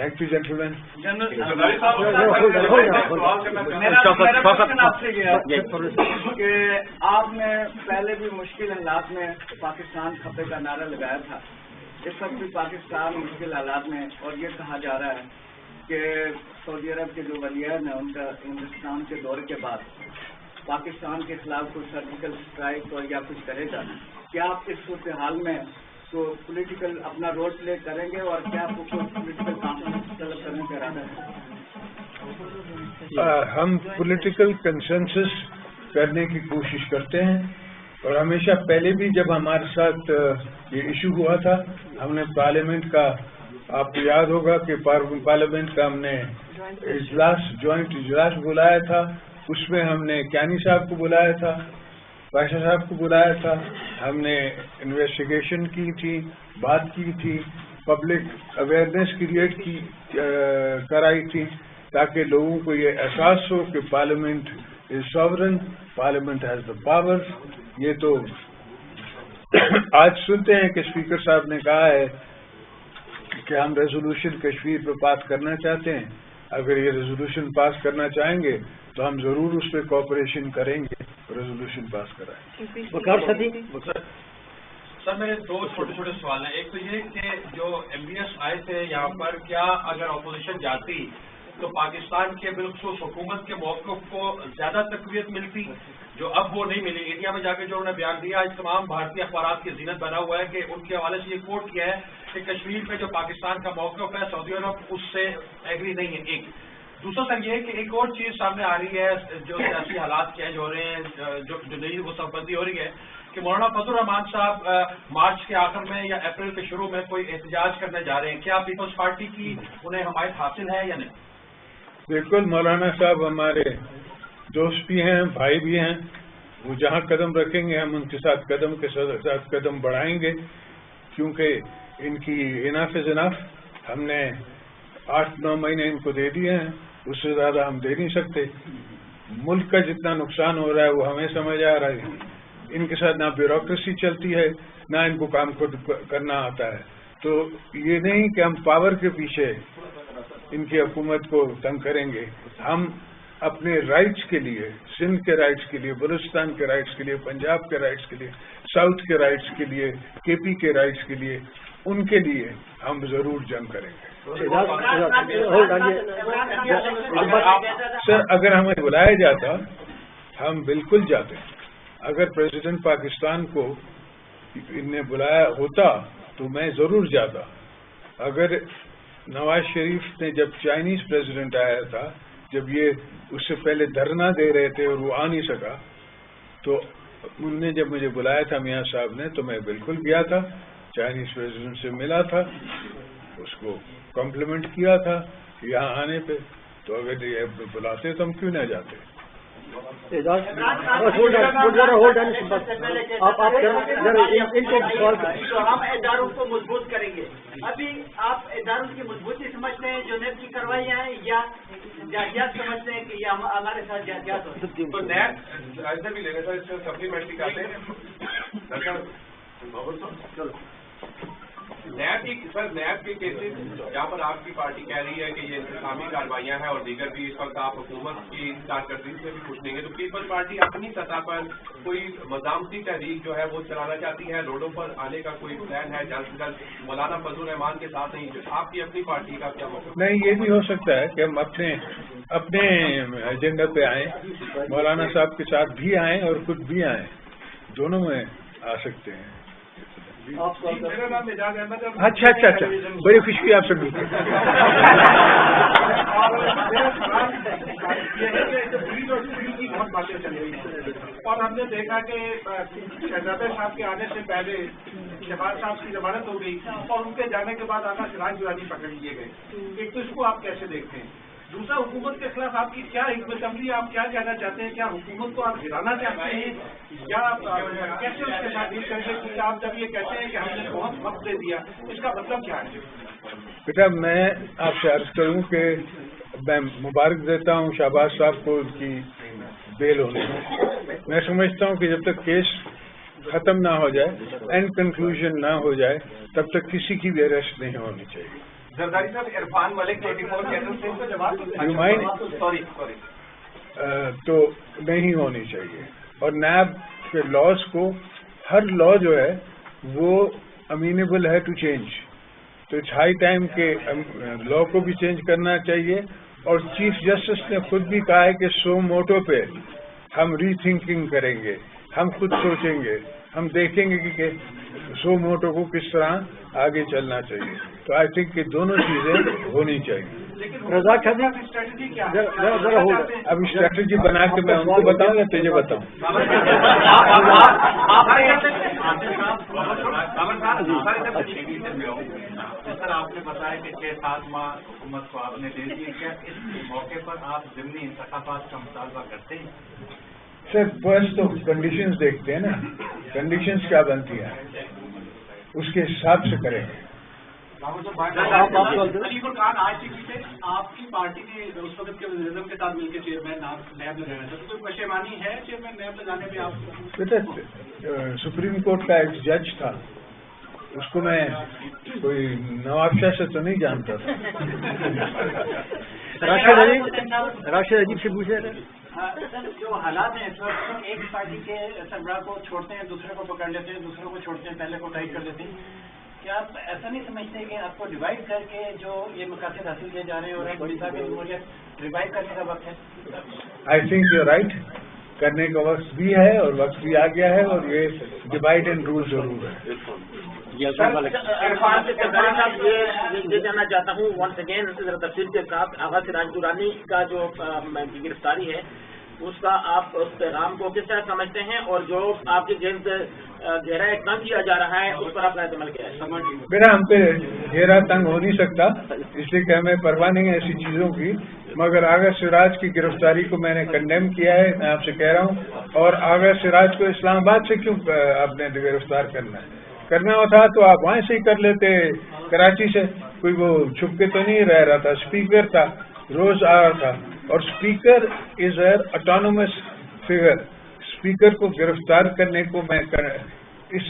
Thank you, gentlemen. آپ سے یہ ہے کہ آپ نے پہلے بھی مشکل حالات میں پاکستان خفے کا نعرہ لگایا تھا، اس وقت بھی پاکستان مشکل حالات میں، اور یہ کہا جا رہا ہے کہ سعودی عرب کے جو ولیعہد ہیں ان کا ہندوستان کے دورے کے بعد پاکستان کے خلاف کوئی سرجیکل اسٹرائک یا کچھ کرے گا. کیا آپ اس صورتحال میں تو پولیٹیکل اپنا رول پلے کریں گے، اور کیا آپ کو پولیٹیکل کانفرنس طلب کرنے کا ارادہ ہے؟ ہم پولیٹیکل کنسنسس کرنے کی کوشش کرتے ہیں، اور ہمیشہ پہلے بھی جب ہمارے ساتھ یہ ایشو ہوا تھا، ہم نے پارلیمنٹ کا، آپ کو یاد ہوگا کہ پارلیمنٹ کا ہم نے جوائنٹ اجلاس بلایا تھا، اس میں ہم نے کیانی صاحب کو بلایا تھا، بادشاہ صاحب کو بلایا تھا، ہم نے انویسٹیگیشن کی تھی، بات کی تھی، پبلک اویئرنیس کریٹ کرائی تھی، تاکہ لوگوں کو یہ احساس ہو کہ parliament is sovereign, parliament has the power. یہ تو آج سنتے ہیں کہ اسپیکر صاحب نے کہا ہے کہ ہم ریزولوشن کشمیر پہ پاس کرنا چاہتے ہیں. اگر یہ ریزولوشن پاس کرنا چاہیں گے تو ہم ضرور اس پہ کوآپریشن کریں گے، ریزولوشن پاس کرائیں. سر میرے دو چھوٹے چھوٹے سوال ہیں. ایک تو یہ کہ جو ایم بی ایس آئے تھے یہاں پر، کیا اگر اپوزیشن جاتی تو پاکستان کے بالخصوص حکومت کے موقف کو زیادہ تقویت ملتی، جو اب وہ نہیں ملی؟ انڈیا میں جا کے جو انہوں نے بیان دیا، آج تمام بھارتی اخبارات کی زینت بنا ہوا ہے کہ ان کے حوالے سے یہ کوٹ کیا ہے کہ کشمیر پہ جو پاکستان کا موقف ہے سعودی عرب اس سے ایگری نہیں ہے. ایک دوسرا سر یہ کہ ایک اور چیز سامنے آ رہی ہے، جو سیاسی حالات چینج ہو رہے ہیں، جو نئی وسعت بندی ہو رہی ہے کہ مولانا فضل الرحمان صاحب مارچ کے آخر میں یا اپریل کے شروع میں کوئی احتجاج کرنے جا رہے ہیں. کیا پیپلز پارٹی کی انہیں حمایت حاصل ہے یا نہیں؟ بالکل، مولانا صاحب ہمارے دوست بھی ہیں، بھائی بھی ہیں. وہ جہاں قدم رکھیں گے ہم ان کے ساتھ قدم کے ساتھ قدم بڑھائیں گے، کیونکہ ان کی اناف از اناف. ہم نے 8-9 مہینے ان کو دے دیے ہیں، اس سے زیادہ ہم دے نہیں سکتے. ملک کا جتنا نقصان ہو رہا ہے وہ ہمیں سمجھ آ رہا ہے. ان کے ساتھ نہ بیوروکریسی چلتی ہے، نہ ان کو کام خود کرنا آتا ہے. تو یہ نہیں کہ ہم پاور کے پیچھے ان کی حکومت کو تنگ کریں گے. ہم اپنے رائٹس کے لیے، سندھ کے رائٹس کے لیے، بلوچستان کے رائٹس کے لیے، پنجاب کے رائٹس کے لیے، ساؤتھ کے رائٹس کے لیے، کے پی کے رائٹس کے لیے، ان کے لیے ہم ضرور جنگ کریں گے. سر اگر ہمیں بلایا جاتا ہم بالکل جاتے. اگر پریزیڈنٹ پاکستان کو ان نے بلایا ہوتا تو میں ضرور جاتا. اگر نواز شریف نے جب چائنیز پریزیڈنٹ آیا تھا، جب یہ اس سے پہلے دھرنا دے رہے تھے اور وہ آ نہیں سکا، تو ان نے جب مجھے بلایا تھا میاں صاحب نے، تو میں بالکل گیا تھا، چائنیز پریزیڈنٹ سے ملا تھا، اس کو کمپلیمنٹ کیا تھا یہاں آنے پہ. تو اگر یہ بلاتے تو ہم کیوں نہ جاتے؟ ہم اداروں کو مضبوط کریں گے. ابھی آپ اداروں کی مضبوطی سمجھتے ہیں جو نیب کی کروائیاں ہیں، یا جہاد سمجھتے ہیں کہ یہ ہمارے ساتھ جہاد ہو؟ تو نیب ایسے بھی لے رہے سر، اس سے سپلیمنٹری کرتے ہیں نیب کے کیسز جہاں پر آپ کی پارٹی کہہ رہی ہے کہ یہ انتظامی کارروائیاں ہیں اور دیگر بھی، اس وقت آپ حکومت کی کارکردگی سے بھی خوش نہیں ہے، تو پیپلز پارٹی اپنی سطح پر کوئی مزاحمتی تحریک جو ہے وہ چلانا چاہتی ہے، روڈوں پر آنے کا کوئی پلان ہے جلد سے جلد مولانا فضل الرحمان کے ساتھ؟ نہیں، جو آپ کی اپنی پارٹی کا کیا مطلب؟ نہیں، یہ بھی ہو سکتا ہے کہ ہم اپنے ایجنڈا پہ آئیں، مولانا صاحب کے ساتھ بھی آئیں اور خود بھی آئیں، دونوں میں آ سکتے ہیں. میرا نام اعجاز احمد ہے. اچھا، بڑی خوشی آپ سے مل کر. بہت باتیں چل رہی ہیں اور ہم نے دیکھا کہ شہزادہ صاحب کے آنے سے پہلے شہباز صاحب کی ضمانت ہو گئی اور ان کے جانے کے بعد آنا سراج درانی پکڑ لیے گئے. ایک تو اس کو آپ کیسے دیکھتے ہیں؟ دوسرا، حکومت کے خلاف آپ کی کیا حکمت عملی، آپ کیا کہنا چاہتے ہیں؟ کیا حکومت کو آپ گرانا چاہتے ہیں یا آپ کیسے اس کے ساتھ ڈیل کرتے ہیں؟ کیونکہ آپ جب یہ کہتے ہیں کہ ہم نے بہت وقت دے دیا، اس کا مطلب کیا ہے؟ بیٹا، میں آپ سے عرض کروں کہ میں مبارک دیتا ہوں شہباز صاحب کو ان کی بیل ہونے میں. میں سمجھتا ہوں کہ جب تک کیس ختم نہ ہو جائے، اینڈ کنکلوژن نہ ہو جائے، تب تک کسی کی بھی اریسٹ نہیں ہونی چاہیے. زرداری صاحب عرفان ملک 24 چینل سے تو جواب سوری تو نہیں ہونی چاہیے. اور نیب کے لاز کو ہر لا جو ہے وہ امینیبل ہے ٹو چینج. تو اٹس ہائی ٹائم کہ لا کو بھی چینج کرنا چاہیے. اور چیف جسٹس نے خود بھی کہا ہے کہ سو موٹو پہ ہم ری تھنکنگ کریں گے, ہم خود سوچیں گے, ہم دیکھیں گے کہ سو موٹو کو کس طرح آگے چلنا چاہیے. تو آئی تھنک کہ دونوں چیزیں ہونی چاہیے. اب اسٹریٹجی بنا کے میں ان کو بتاؤں یا تجھے بتاؤں؟ سر آپ نے بتایا کہ 6-7 ماہ حکومت کو آپ نے دے دی. کیا اس موقع پر آپ ضمنی انتخابات کا مطالبہ کرتے ہیں؟ سر فرسٹ تو کنڈیشنز دیکھتے ہیں نا, کنڈیشنز کیا بنتی ہیں اس کے حساب سے کریں گے. علی فرقان آج سے آپ کی پارٹی نے اس وقت کے وزیراعظم کے ساتھ مل کے چیئرمین نیب لگایا تھا, تو کوئی پشیمانی ہے چیئرمین نیب لگانے میں آپ کو؟ بیٹا سپریم کورٹ کا ایک جج تھا, اس کو میں کوئی نواب شاہ سے تو نہیں جانتا تھا. راشد عجیب سے پوچھے تھے سر جو حالات ہیں اس وقت ایک پارٹی کے سربراہ کو چھوڑتے ہیں, دوسرے کو پکڑ لیتے ہیں, دوسروں کو چھوڑتے ہیں, پہلے کو ٹائٹ کر دیتے ہیں. کیا آپ ایسا نہیں سمجھتے کہ آپ کو ڈیوائڈ کر کے جو یہ مقاصد حاصل کیے جا رہے ہیں اور ایک ملتا کی جمہوریت ریوائو کرنے کا وقت ہے؟ آئی تھنک یو رائٹ, کرنے کا وقت بھی ہے اور وقت بھی آ گیا ہے, اور یہ ڈیوائڈ اینڈ رول ضرور ہے. عرفان صاحب یہ جاننا چاہتا ہوں ونس اگین ذرا تفصیل کے ساتھ آغا سراج درانی کا جو گرفتاری ہے اس کا آپ اس پیغام کو کس طرح سمجھتے ہیں, اور جو آپ کے گرد گہرا تنگ کیا جا رہا ہے اس پر آپ کا عمل کیا ہے؟ میرا ہم پہ گہرا تنگ ہو نہیں سکتا, اس لیے کہ ہمیں پرواہ نہیں ہے ایسی چیزوں کی. مگر آغا سراج کی گرفتاری کو میں نے کنڈیم کیا ہے, میں آپ سے کہہ رہا ہوں. اور آغا سراج کو اسلام آباد سے کیوں آپ نے گرفتار کرنا تھا تو آپ وہاں سے ہی کر لیتے, کراچی سے. کوئی وہ چھپ کے تو نہیں رہ رہا تھا, اسپیکر تھا, روز آ رہا تھا. اور اسپیکر از اے اٹانومس فگر. اسپیکر کو گرفتار کرنے کو میں اس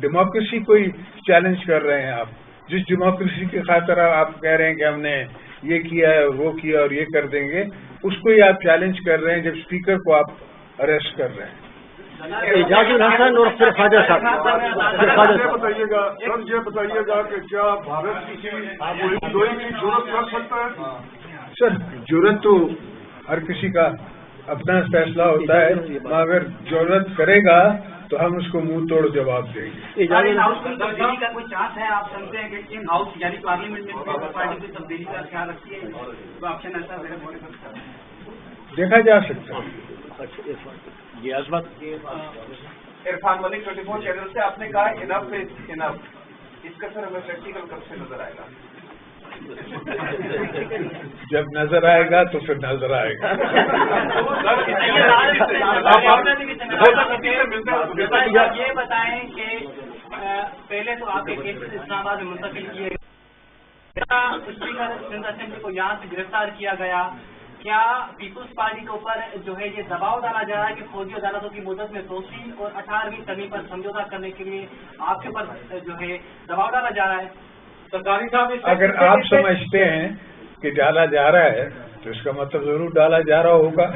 ڈیموکریسی کو ہی چیلنج کر رہے ہیں آپ. جس ڈیموکریسی کی خاطر آپ کہہ رہے ہیں کہ ہم نے یہ کیا ہے, وہ کیا اور یہ کر دیں گے, اس کو ہی آپ چیلنج کر رہے ہیں جب اسپیکر کو آپ اریسٹ کر رہے ہیں. اعجاز الحسن اور پھر خواجہ صاحب. یہ بتائیے گا کہ کیا بھارت کسی ملزوئی کی ضرورت کر سکتا ہے؟ سر ضرورت تو ہر کسی کا اپنا فیصلہ ہوتا ہے, مگر ضرورت کرے گا تو ہم اس کو منہ توڑ جواب دیں گے. ہاؤس کی تبدیلی کا کوئی چانس ہے؟ آپ سمجھتے ہیں کہ ان ہاؤس یعنی پارلیمنٹ میں پیپلز پارٹی کی تبدیلی کا خیال رکھتی ہے تو آپشن ایسا دیکھا جا سکتا ہے. جی عظمت. عرفان ملک 24 چینل سے آپ نے کہا انف از انف, اس کا سر ہمیں پریکٹیکل کب سے نظر آئے گا؟ جب نظر آئے گا تو پھر نظر آئے گا. یہ بتائیں کہ پہلے تو آپ کے کیسز اسلام آباد میں منتقل کیے گئے, اسپیکر سندھ اسمبلی کو یہاں سے گرفتار کیا گیا. کیا پیپلز پارٹی کے اوپر جو ہے یہ دباؤ ڈالا جا رہا ہے کہ فوجی عدالتوں کی مدت میں توسیع اور 18ویں ترمیم پر سمجھوتا کرنے کے لیے آپ کے اوپر جو ہے دباؤ ڈالا جا رہا ہے؟ سرکاری صاحب اگر آپ سمجھتے ہیں کہ ڈالا جا رہا ہے تو اس کا مطلب ضرور ڈالا جا رہا ہوگا.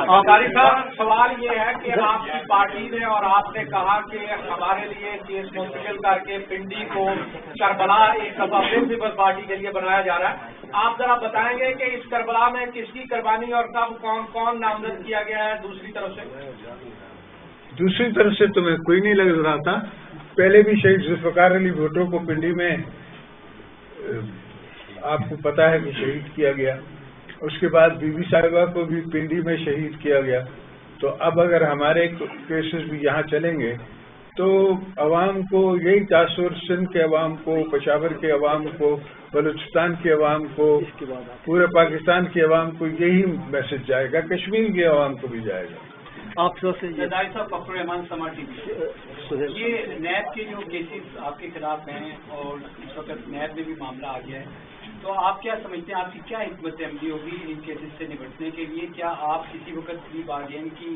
سرکاری صاحب سوال یہ ہے کہ آپ کی پارٹی نے اور آپ نے کہا کہ ہمارے لیے کیس منتقل کر کے پنڈی کو کربلا ایک دفعہ پھر پیپلز پارٹی کے لیے بنایا جا رہا ہے. آپ ذرا بتائیں گے کہ اس کربلا میں کس کی قربانی اور کب کون کون نامزد کیا گیا ہے دوسری طرف سے؟ دوسری طرف سے تمہیں کوئی نہیں لگ رہا تھا. پہلے بھی شہید ذوالفقار علی بھٹو کو پنڈی میں آپ کو پتا ہے کہ شہید کیا گیا. اس کے بعد بی بی صاحبہ کو بھی پنڈی میں شہید کیا گیا. تو اب اگر ہمارے کیسز بھی یہاں چلیں گے تو عوام کو یہی تاثر, سندھ کے عوام کو, پشاور کے عوام کو, بلوچستان کے عوام کو, پورے پاکستان کے عوام کو یہی میسج جائے گا, کشمیر کے عوام کو بھی جائے گا. آپ سے صاحب فخر رحمان سماٹی یہ نیب کے جو کیسز آپ کے خلاف ہیں اور اس وقت نیب میں بھی معاملہ آ گیا ہے, تو آپ کیا سمجھتے ہیں, آپ کی کیا حکمت عملی ہوگی ان کیسز سے نپٹنے کے لیے؟ کیا آپ کسی وقت بھی بارگین کی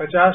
50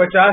50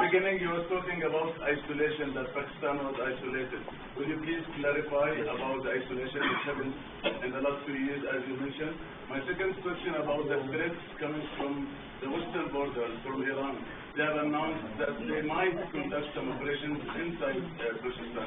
beginning you were talking about isolation, that Pakistan was isolated. Will you please clarify about the isolation which happened in the last 2 years as you mentioned? My second question about the threats coming from the western borders from Iran. They have announced that they might conduct some operations inside Pakistan.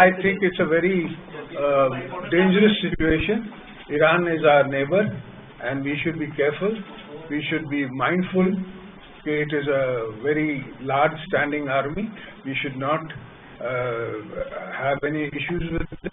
I think it's a very dangerous situation. Iran is our neighbor and we should be careful. We should be mindful that it is a very large standing army. We should not have any issues with it.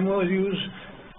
MOUs